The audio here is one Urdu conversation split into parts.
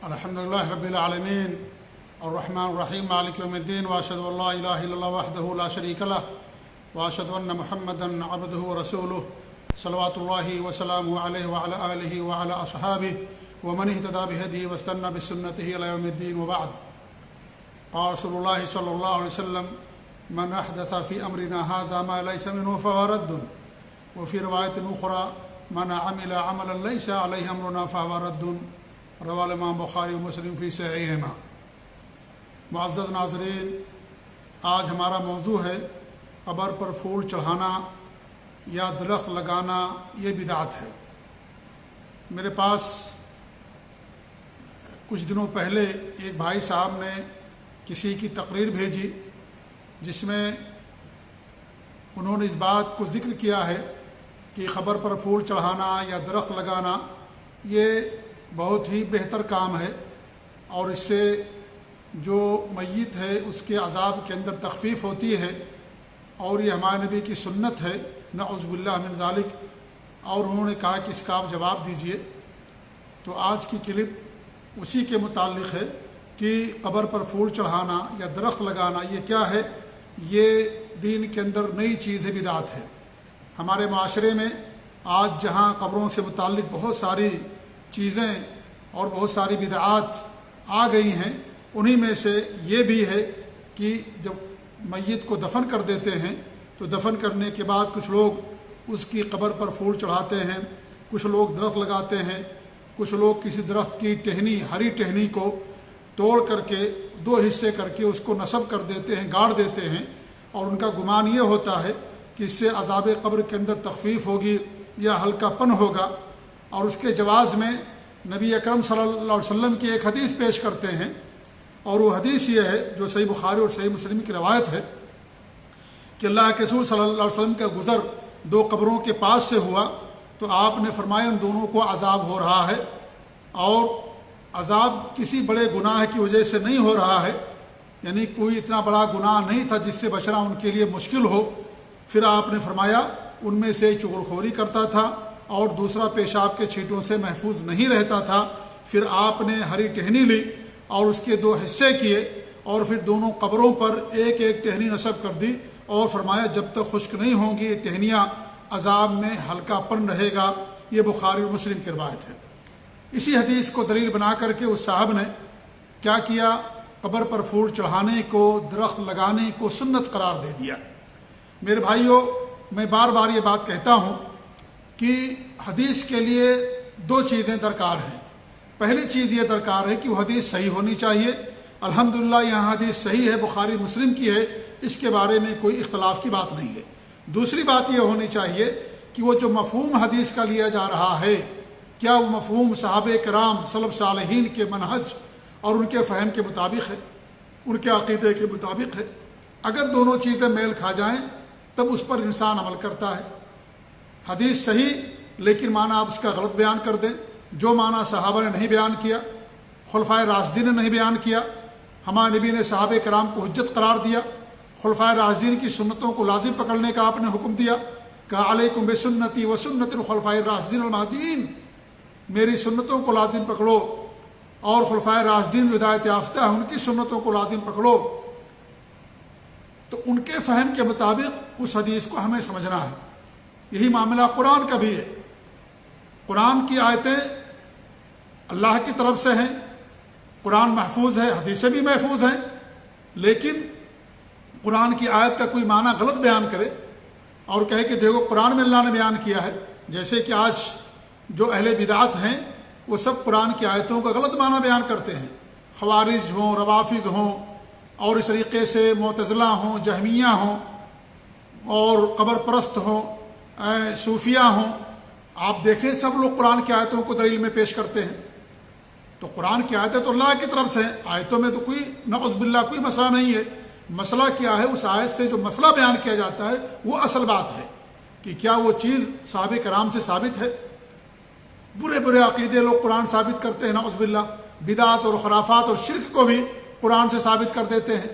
الحمد لله رب العالمين الرحمن الرحيم مالك يوم الدين وأشهد أن لا إله إلا الله وحده لا شريك له وأشهد أن محمدا عبده ورسوله صلوات الله وسلامه عليه وعلى آله وعلى أصحابه ومن اهتدى بهديه واستنى بسنته إلى يوم الدين. وبعد، قال رسول الله صلى الله عليه وسلم: من أحدث في أمرنا هذا ما ليس منه فهو رد. وفي رواية أخرى: من عمل عملا ليس عليه أمرنا فهو رد. رواه الامام بخاری و مسلم فی صحیحہما. معزز ناظرین، آج ہمارا موضوع ہے قبر پر پھول چڑھانا یا درخت لگانا یہ بدعت ہے. میرے پاس کچھ دنوں پہلے ایک بھائی صاحب نے کسی کی تقریر بھیجی جس میں انہوں نے اس بات کو ذکر کیا ہے کہ قبر پر پھول چڑھانا یا درخت لگانا یہ بہت ہی بہتر کام ہے، اور اس سے جو میت ہے اس کے عذاب کے اندر تخفیف ہوتی ہے، اور یہ ہمارے نبی کی سنت ہے، نعوذ باللہ من ذالک. اور انہوں نے کہا کہ اس کا آپ جواب دیجئے. تو آج کی کلپ اسی کے متعلق ہے کہ قبر پر پھول چڑھانا یا درخت لگانا یہ کیا ہے. یہ دین کے اندر نئی چیز ہے، بدعت ہے. ہمارے معاشرے میں آج جہاں قبروں سے متعلق بہت ساری چیزیں اور بہت ساری بدعات آ گئی ہیں، انہی میں سے یہ بھی ہے کہ جب میت کو دفن کر دیتے ہیں تو دفن کرنے کے بعد کچھ لوگ اس کی قبر پر پھول چڑھاتے ہیں، کچھ لوگ درخت لگاتے ہیں، کچھ لوگ کسی درخت کی ٹہنی، ہری ٹہنی کو توڑ کر کے دو حصے کر کے اس کو نصب کر دیتے ہیں، گاڑ دیتے ہیں، اور ان کا گمان یہ ہوتا ہے کہ اس سے عذاب قبر کے اندر تخفیف ہوگی یا ہلکا پن ہوگا. اور اس کے جواز میں نبی اکرم صلی اللہ علیہ وسلم کی ایک حدیث پیش کرتے ہیں، اور وہ حدیث یہ ہے جو صحیح بخاری اور صحیح مسلم کی روایت ہے کہ اللہ کے رسول صلی اللہ علیہ وسلم کا گزر دو قبروں کے پاس سے ہوا تو آپ نے فرمایا ان دونوں کو عذاب ہو رہا ہے، اور عذاب کسی بڑے گناہ کی وجہ سے نہیں ہو رہا ہے، یعنی کوئی اتنا بڑا گناہ نہیں تھا جس سے بچنا ان کے لیے مشکل ہو. پھر آپ نے فرمایا ان میں سے چغلخوری کرتا تھا اور دوسرا پیشاب کے چھینٹوں سے محفوظ نہیں رہتا تھا. پھر آپ نے ہری ٹہنی لی اور اس کے دو حصے کیے، اور پھر دونوں قبروں پر ایک ایک ٹہنی نصب کر دی، اور فرمایا جب تک خشک نہیں ہوں گی یہ ٹہنیاں عذاب میں ہلکا پن رہے گا. یہ بخاری اور مسلم کی روایت ہے. اسی حدیث کو دلیل بنا کر کے اس صاحب نے کیا کیا، قبر پر پھول چڑھانے کو، درخت لگانے کو سنت قرار دے دیا. میرے بھائیوں، میں بار بار یہ بات کہتا ہوں کہ حدیث کے لیے دو چیزیں درکار ہیں. پہلی چیز یہ درکار ہے کہ وہ حدیث صحیح ہونی چاہیے. الحمدللہ یہاں حدیث صحیح ہے، بخاری مسلم کی ہے، اس کے بارے میں کوئی اختلاف کی بات نہیں ہے. دوسری بات یہ ہونی چاہیے کہ وہ جو مفہوم حدیث کا لیا جا رہا ہے کیا وہ مفہوم صحابہ کرام سلف صالحین کے منہج اور ان کے فہم کے مطابق ہے، ان کے عقیدے کے مطابق ہے. اگر دونوں چیزیں میل کھا جائیں تب اس پر انسان عمل کرتا ہے. حدیث صحیح لیکن معنی آپ اس کا غلط بیان کر دیں، جو معنی صحابہ نے نہیں بیان کیا، خلفائے راشدین نے نہیں بیان کیا. ہمارے نبی نے صحابہ کرام کو حجت قرار دیا، خلفائے راشدین کی سنتوں کو لازم پکڑنے کا آپ نے حکم دیا، کہا علیکم بسنتی و سنت الخلفاء الراشدین المہدیین، میری سنتوں کو لازم پکڑو، اور خلفائے راشدین جو ہدایت یافتہ ہیں ان کی سنتوں کو لازم پکڑو. تو ان کے فہم کے مطابق اس حدیث کو ہمیں سمجھنا ہے. یہی معاملہ قرآن کا بھی ہے. قرآن کی آیتیں اللہ کی طرف سے ہیں، قرآن محفوظ ہے، حدیثیں بھی محفوظ ہیں، لیکن قرآن کی آیت کا کوئی معنی غلط بیان کرے اور کہے کہ دیکھو قرآن میں اللہ نے بیان کیا ہے. جیسے کہ آج جو اہل بدعت ہیں وہ سب قرآن کی آیتوں کا غلط معنی بیان کرتے ہیں. خوارج ہوں، روافض ہوں، اور اس طریقے سے معتزلہ ہوں، جہمیہ ہوں، اور قبر پرست ہوں، صوفیہ ہوں. آپ دیکھیں سب لوگ قرآن کی آیتوں کو دلیل میں پیش کرتے ہیں. تو قرآن کی آیتیں تو اللہ کی طرف سے ہیں، آیتوں میں تو کوئی نعوذ باللہ کوئی مسئلہ نہیں ہے. مسئلہ کیا ہے، اس آیت سے جو مسئلہ بیان کیا جاتا ہے وہ اصل بات ہے کہ کیا وہ چیز صحابہ کرام سے ثابت ہے. برے برے عقیدے لوگ قرآن ثابت کرتے ہیں، نعوذ باللہ بدعات اور خرافات اور شرک کو بھی قرآن سے ثابت کر دیتے ہیں،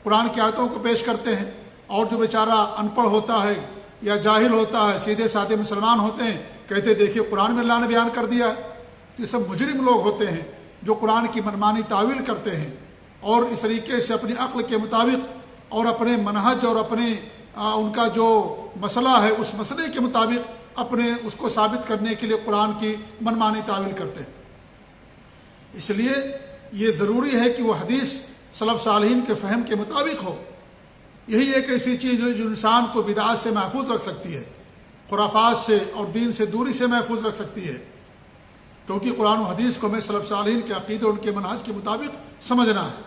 قرآن کی آیتوں کو پیش کرتے ہیں. اور جو بیچارہ ان پڑھ ہوتا ہے یا جاہل ہوتا ہے، سیدھے سادے مسلمان ہوتے ہیں، کہتے دیکھیے قرآن میں اللہ نے بیان کر دیا ہے. یہ سب مجرم لوگ ہوتے ہیں، جو قرآن کی منمانی تعویل کرتے ہیں اور اس طریقے سے اپنی عقل کے مطابق اور اپنے منہج اور اپنے ان کا جو مسئلہ ہے اس مسئلے کے مطابق اپنے اس کو ثابت کرنے کے لیے قرآن کی منمانی تعویل کرتے ہیں۔ اس لیے یہ ضروری ہے کہ وہ حدیث سلف صالحین کے فہم کے مطابق ہو۔ یہی ایک ایسی چیز ہے جو انسان کو بدعات سے محفوظ رکھ سکتی ہے، خرافات سے اور دین سے دوری سے محفوظ رکھ سکتی ہے، کیونکہ قرآن و حدیث کو ہمیں سلف صالحین کے عقیدے اور ان کے منہج کے مطابق سمجھنا ہے۔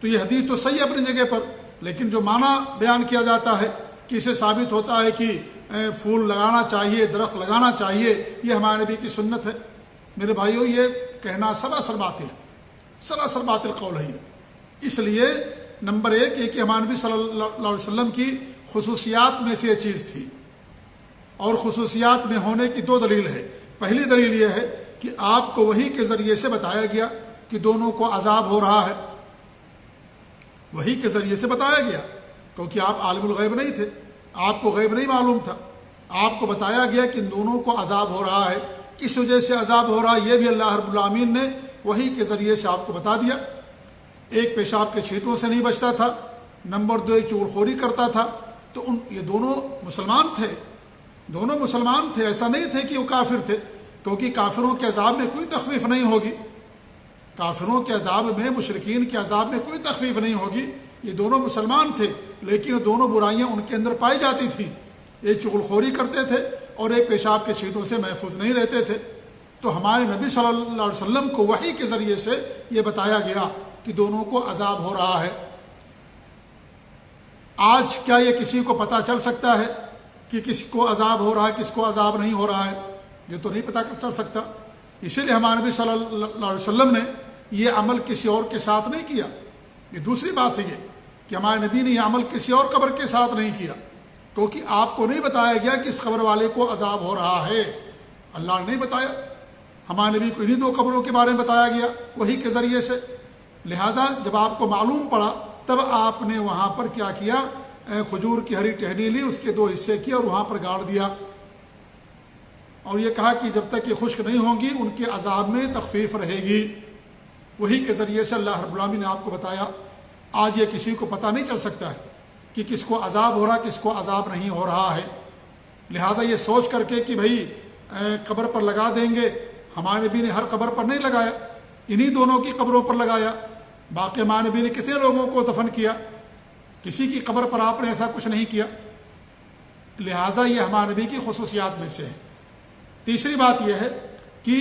تو یہ حدیث تو صحیح ہے اپنی جگہ پر، لیکن جو معنی بیان کیا جاتا ہے کہ اسے ثابت ہوتا ہے کہ پھول لگانا چاہیے، درخت لگانا چاہیے، یہ ہمارے نبی کی سنت ہے، میرے بھائیوں یہ کہنا سراسر باطل ہے، سراسر باطل قول ہے یہ۔ اس لیے نمبر ایک یہ کہ ہمارے نبی صلی اللہ علیہ وسلم کی خصوصیات میں سے یہ چیز تھی، اور خصوصیات میں ہونے کی دو دلیل ہے۔ پہلی دلیل یہ ہے کہ آپ کو وحی کے ذریعے سے بتایا گیا کہ دونوں کو عذاب ہو رہا ہے، وحی کے ذریعے سے بتایا گیا، کیونکہ آپ عالم الغیب نہیں تھے، آپ کو غیب نہیں معلوم تھا، آپ کو بتایا گیا کہ ان دونوں کو عذاب ہو رہا ہے۔ کس وجہ سے عذاب ہو رہا ہے یہ بھی اللہ رب العالمین نے وحی کے ذریعے سے آپ کو بتا دیا۔ ایک پیشاب کے چھینٹوں سے نہیں بچتا تھا، نمبر دو ایک چغل خوری کرتا تھا، تو یہ دونوں مسلمان تھے، دونوں مسلمان تھے، ایسا نہیں تھے کہ وہ کافر تھے، کیونکہ کافروں کے عذاب میں کوئی تخفیف نہیں ہوگی، کافروں کے عذاب میں، مشرکین کے عذاب میں کوئی تخفیف نہیں ہوگی۔ یہ دونوں مسلمان تھے، لیکن دونوں برائیاں ان کے اندر پائی جاتی تھیں، ایک چغل خوری کرتے تھے اور ایک پیشاب کے چھینٹوں سے محفوظ نہیں رہتے تھے۔ تو ہمارے نبی صلی اللہ علیہ وسلم کو وحی کے ذریعے سے یہ بتایا گیا کہ دونوں کو عذاب ہو رہا ہے۔ آج کیا یہ کسی کو پتہ چل سکتا ہے کہ کس کو عذاب ہو رہا ہے، کس کو عذاب نہیں ہو رہا ہے؟ یہ تو نہیں پتہ چل سکتا۔ اسی لیے ہمارے نبی صلی اللہ علیہ وسلم نے یہ عمل کسی اور کے ساتھ نہیں کیا۔ یہ دوسری بات ہے یہ کہ ہمارے نبی نے یہ عمل کسی اور قبر کے ساتھ نہیں کیا، کیونکہ آپ کو نہیں بتایا گیا کہ اس قبر والے کو عذاب ہو رہا ہے، اللہ نے نہیں بتایا۔ ہمارے نبی کو انہی دو قبروں کے بارے میں بتایا گیا وحی کے ذریعے سے، لہذا جب آپ کو معلوم پڑا تب آپ نے وہاں پر کیا کیا، کھجور کی ہری ٹہنی لی، اس کے دو حصے کیے اور وہاں پر گاڑ دیا، اور یہ کہا کہ جب تک یہ خشک نہیں ہوں گی ان کے عذاب میں تخفیف رہے گی۔ وحی کے ذریعے سے اللہ رب العالمین نے آپ کو بتایا۔ آج یہ کسی کو پتہ نہیں چل سکتا ہے کہ کس کو عذاب ہو رہا، کس کو عذاب نہیں ہو رہا ہے۔ لہذا یہ سوچ کر کے کہ بھئی قبر پر لگا دیں گے، ہمارے نبی نے ہر قبر پر نہیں لگایا، انہی دونوں کی قبروں پر لگایا۔ باقی ہمارے نبی نے کتنے لوگوں کو دفن کیا، کسی کی قبر پر آپ نے ایسا کچھ نہیں کیا۔ لہذا یہ ہمارے نبی کی خصوصیات میں سے ہے۔ تیسری بات یہ ہے کہ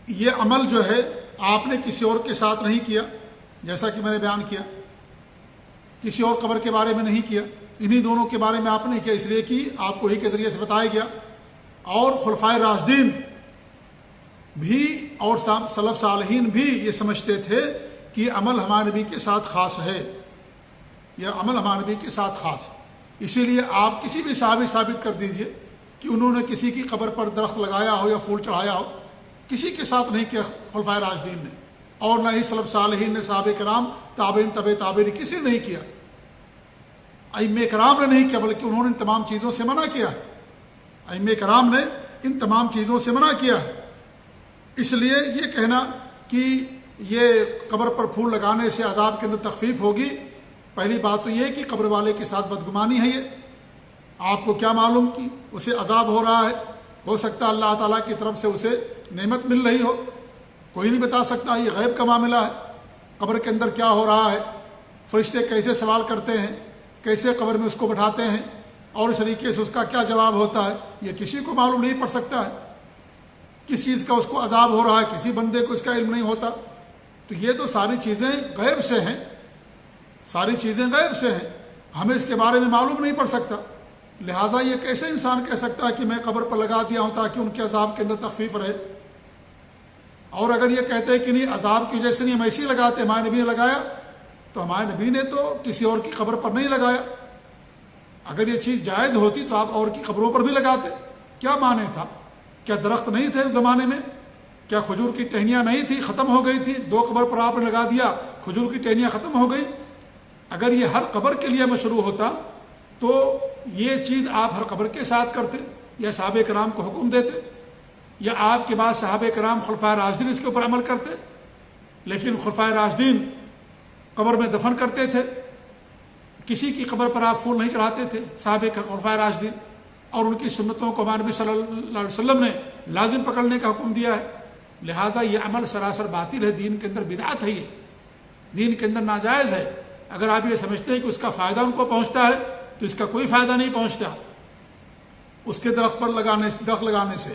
یہ عمل جو ہے آپ نے کسی اور کے ساتھ نہیں کیا، جیسا کہ میں نے بیان کیا، کسی اور قبر کے بارے میں نہیں کیا، انہی دونوں کے بارے میں آپ نے کیا، اس لیے کہ آپ کو وحی کے ذریعے سے بتایا گیا۔ اور خلفائے راشدین بھی اور سلف صالحین بھی یہ سمجھتے تھے کہ یہ عمل ہمارے نبی کے ساتھ خاص ہے، یہ عمل ہمارے نبی کے ساتھ خاص ہے۔ اسی لیے آپ کسی بھی صحابی ثابت کر دیجئے کہ انہوں نے کسی کی قبر پر درخت لگایا ہو یا پھول چڑھایا ہو، کسی کے ساتھ نہیں کیا خلفائے راشدین نے، اور نہ ہی سلف صالحین نے، صحابہ کرام، تابعین، تبع تابعین، کسی نے نہیں کیا، ائمہ کرام نے نہیں کیا، بلکہ انہوں نے ان تمام چیزوں سے منع کیا ہے۔ ائمہ کرام نے ان تمام چیزوں سے منع کیا ہے۔ اس لیے یہ کہنا کہ یہ قبر پر پھول لگانے سے عذاب کے اندر تخفیف ہوگی، پہلی بات تو یہ کہ قبر والے کے ساتھ بدگمانی ہے۔ یہ آپ کو کیا معلوم کہ اسے عذاب ہو رہا ہے؟ ہو سکتا ہے اللہ تعالیٰ کی طرف سے اسے نعمت مل رہی ہو، کوئی نہیں بتا سکتا، یہ غیب کا معاملہ ہے۔ قبر کے اندر کیا ہو رہا ہے، فرشتے کیسے سوال کرتے ہیں، کیسے قبر میں اس کو بٹھاتے ہیں، اور اس طریقے سے اس کا کیا جواب ہوتا ہے، یہ کسی کو معلوم نہیں پڑ سکتا ہے۔ کس چیز کا اس کو عذاب ہو رہا ہے، کسی بندے کو اس کا علم نہیں ہوتا۔ تو یہ تو ساری چیزیں غیب سے ہیں، ساری چیزیں غیب سے ہیں، ہمیں اس کے بارے میں معلوم نہیں پڑ سکتا۔ لہٰذا یہ کیسے انسان کہہ سکتا ہے کہ میں قبر پر لگا دیا ہوں تاکہ ان کے عذاب کے اندر تخفیف رہے؟ اور اگر یہ کہتے ہیں کہ نہیں عذاب کی وجہ سے نہیں، ہم ایسے ہی لگاتے، ہمارے نبی نے لگایا، تو ہمارے نبی نے تو کسی اور کی قبر پر نہیں لگایا۔ اگر یہ چیز جائز ہوتی تو آپ اور کی قبروں پر بھی لگاتے، کیا معنی تھا؟ کیا درخت نہیں تھے اس زمانے میں؟ کیا کھجور کی ٹہنیاں نہیں تھی، ختم ہو گئی تھی؟ دو قبر پر آپ نے لگا دیا، کھجور کی ٹہنیاں ختم ہو گئی۔ اگر یہ ہر قبر کے لیے مشروع ہوتا تو یہ چیز آپ ہر قبر کے ساتھ کرتے یا صحابہ کرام کو حکم دیتے؟ یا آپ کے بعد صحابہ کرام خلفائے راشدین اس کے اوپر عمل کرتے؟ لیکن خلفائے راشدین قبر میں دفن کرتے تھے، کسی کی قبر پر آپ پھول نہیں چڑھاتے تھے صحابہ خلفائے راشدین، اور ان کی سنتوں کو ہمارے نبی صلی اللہ علیہ وسلم نے لازم پکڑنے کا حکم دیا ہے۔ لہذا یہ عمل سراسر باطل ہے، دین کے اندر بدعت ہے، یہ دین کے اندر ناجائز ہے۔ اگر آپ یہ سمجھتے ہیں کہ اس کا فائدہ ان کو پہنچتا ہے تو اس کا کوئی فائدہ نہیں پہنچتا اس کے درخت لگانے سے،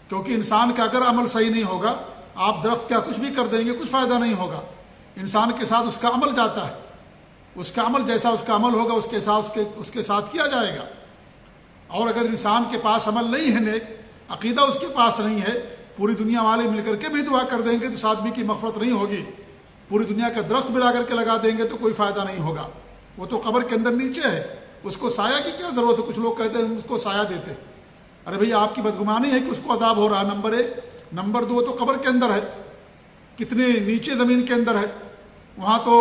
کیونکہ انسان کا اگر عمل صحیح نہیں ہوگا، آپ درخت کا کچھ بھی کر دیں گے، کچھ فائدہ نہیں ہوگا۔ انسان کے ساتھ اس کا عمل جاتا ہے، اس کا عمل جیسا اس کا عمل ہوگا اس کے ساتھ کیا جائے گا۔ اور اگر انسان کے پاس عمل نہیں ہے، نیک عقیدہ اس کے پاس نہیں ہے، پوری دنیا والے مل کر کے بھی دعا کر دیں گے تو اس آدمی کی مغفرت نہیں ہوگی، پوری دنیا کا درخت ملا کر کے لگا دیں گے تو کوئی فائدہ نہیں ہوگا، وہ تو قبر کے اندر نیچے ہے، اس کو سایہ کی کیا ضرورت ہے؟ کچھ لوگ کہتے ہیں اس کو سایہ دیتے، ارے بھئی آپ کی بدگمانی ہے کہ اس کو عذاب ہو رہا ہے، نمبر 1، نمبر 2 تو قبر کے اندر ہے، کتنے نیچے زمین کے اندر ہے، وہاں تو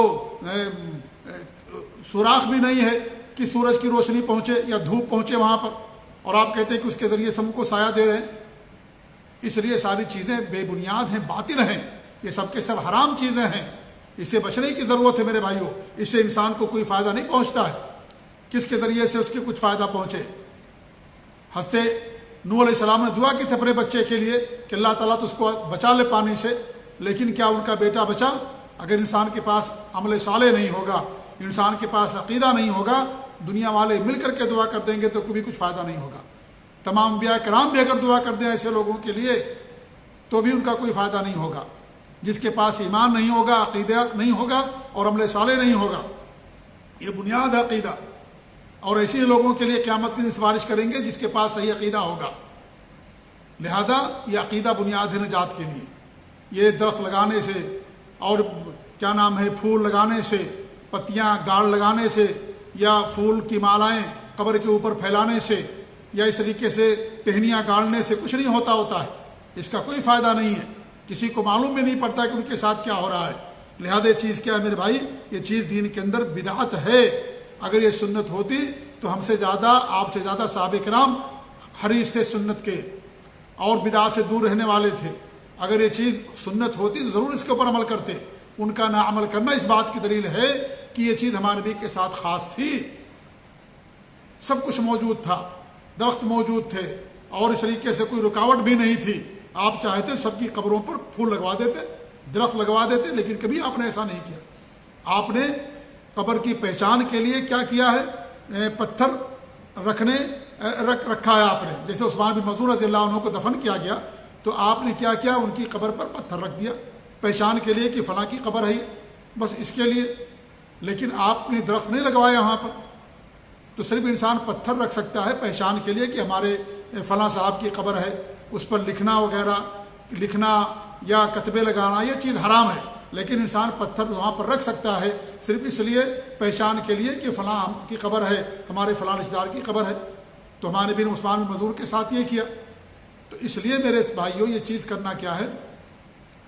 سوراخ بھی نہیں ہے کہ سورج کی روشنی پہنچے یا دھوپ پہنچے وہاں پر، اور آپ کہتے ہیں کہ اس کے ذریعے سے ہم کو سایہ دے رہے ہیں۔ اس لیے ساری چیزیں بے بنیاد ہیں، باطل ہیں، یہ سب کے سب حرام چیزیں ہیں، اس سے بچنے کی ضرورت ہے میرے بھائیوں۔ اس سے انسان کو کوئی فائدہ نہیں پہنچتا ہے، کس کے ذریعے سے اس کے کچھ فائدہ پہنچے۔ حضرت نوح علیہ السلام نے دعا کی تھی اپنے بچے کے لیے کہ اللہ تعالیٰ تو اس کو بچا لے پانی سے، لیکن کیا ان کا بیٹا بچا؟ اگر انسان کے پاس عمل صالح نہیں ہوگا، انسان کے پاس عقیدہ نہیں ہوگا، دنیا والے مل کر کے دعا کر دیں گے تو کبھی کچھ فائدہ نہیں ہوگا۔ تمام انبیاء کرام بھی اگر دعا کر دیں ایسے لوگوں کے لیے تو بھی ان کا کوئی فائدہ نہیں ہوگا۔ جس کے پاس ایمان نہیں ہوگا، عقیدہ نہیں ہوگا اور عمل صالح نہیں ہوگا، یہ بنیاد ہے عقیدہ۔ اور ایسے لوگوں کے لیے قیامت کی سفارش کریں گے جس کے پاس صحیح عقیدہ ہوگا۔ لہذا یہ عقیدہ بنیاد ہے نجات کے لیے۔ یہ درخت لگانے سے اور کیا نام ہے پھول لگانے سے، پتیاں گاڑ لگانے سے، یا پھول کی مالائیں قبر کے اوپر پھیلانے سے، یا اس طریقے سے ٹہنیاں گاڑنے سے کچھ نہیں ہوتا ہے، اس کا کوئی فائدہ نہیں ہے، کسی کو معلوم بھی نہیں پڑتا کہ ان کے ساتھ کیا ہو رہا ہے۔ لہذا یہ چیز کیا ہے میرے بھائی؟ یہ چیز دین کے اندر بدعت ہے۔ اگر یہ سنت ہوتی تو ہم سے زیادہ، آپ سے زیادہ صحابہ کرام حریص تھے سنت کے اور بدعت سے دور رہنے والے تھے۔ اگر یہ چیز سنت ہوتی تو ضرور اس کے اوپر عمل کرتے۔ ان کا نہ عمل کرنا اس بات کی دلیل ہے کہ یہ چیز ہمارے نبی کے ساتھ خاص تھی، سب کچھ موجود تھا، درخت موجود تھے اور اس طریقے سے کوئی رکاوٹ بھی نہیں تھی۔ آپ چاہتے سب کی قبروں پر پھول لگوا دیتے، درخت لگوا دیتے، لیکن کبھی آپ نے ایسا نہیں کیا۔ آپ نے قبر کی پہچان کے لیے کیا کیا ہے؟ پتھر رکھا ہے آپ نے۔ جیسے عثمان بن مظعون رضی اللہ عنہ کو دفن کیا گیا تو آپ نے کیا کیا؟ ان کی قبر پر پتھر رکھ دیا پہچان کے لیے کہ فلاں کی قبر ہے، بس اس کے لیے۔ لیکن آپ نے درخت نہیں لگوایا وہاں پر، تو صرف انسان پتھر رکھ سکتا ہے پہچان کے لیے کہ ہمارے فلاں صاحب کی قبر ہے، اس پر لکھنا یا کتبے لگانا یہ چیز حرام ہے، لیکن انسان پتھر وہاں پر رکھ سکتا ہے صرف اس لیے پہچان کے لیے کہ فلاں کی قبر ہے، ہمارے فلاں رشتہ دار کی قبر ہے۔ تو ہمارے نبی نے عثمان بن مظعون کے ساتھ یہ کیا۔ تو اس لیے میرے بھائیوں یہ چیز کرنا کیا ہے؟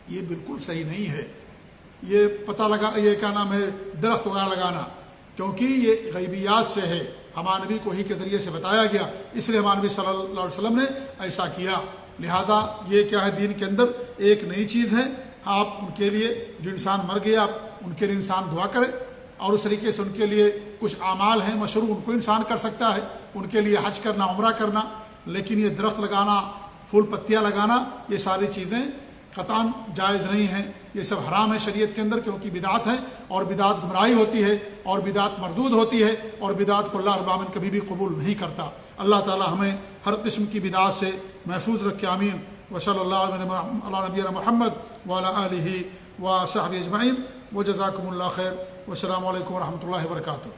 یہ بالکل صحیح نہیں ہے، یہ یہ کیا نام ہے درخت وغیرہ لگانا، کیونکہ یہ غیبیات سے ہے، ہمارے نبی کو ہی کے ذریعے سے بتایا گیا، اس لیے ہمارے نبی صلی اللہ علیہ وسلم نے ایسا کیا۔ لہذا یہ کیا ہے؟ دین کے اندر ایک نئی چیز ہے۔ آپ ان کے لیے جو انسان مر گیا ان کے لیے انسان دعا کرے، اور اس طریقے سے ان کے لیے کچھ اعمال ہیں مشروع، ان کو انسان کر سکتا ہے، ان کے لیے حج کرنا، عمرہ کرنا، لیکن یہ درخت لگانا، پھول پتیاں لگانا، یہ ساری چیزیں قطعاً جائز نہیں ہیں، یہ سب حرام ہے شریعت کے اندر، کیونکہ بدعت ہے اور بدعت گمراہی ہوتی ہے اور بدعت مردود ہوتی ہے، اور بدعت کو اللہ رب العالمین کبھی بھی قبول نہیں کرتا۔ اللہ تعالی ہمیں ہر قسم کی بدعت سے محفوظ رکھے، آمین۔ وصلی اللہ علیہ نبینا محمد وعلی آلہ وصحبہ اجمعین، وجزاکم اللہ خیر، والسلام علیکم ورحمۃ اللہ وبرکاتہ۔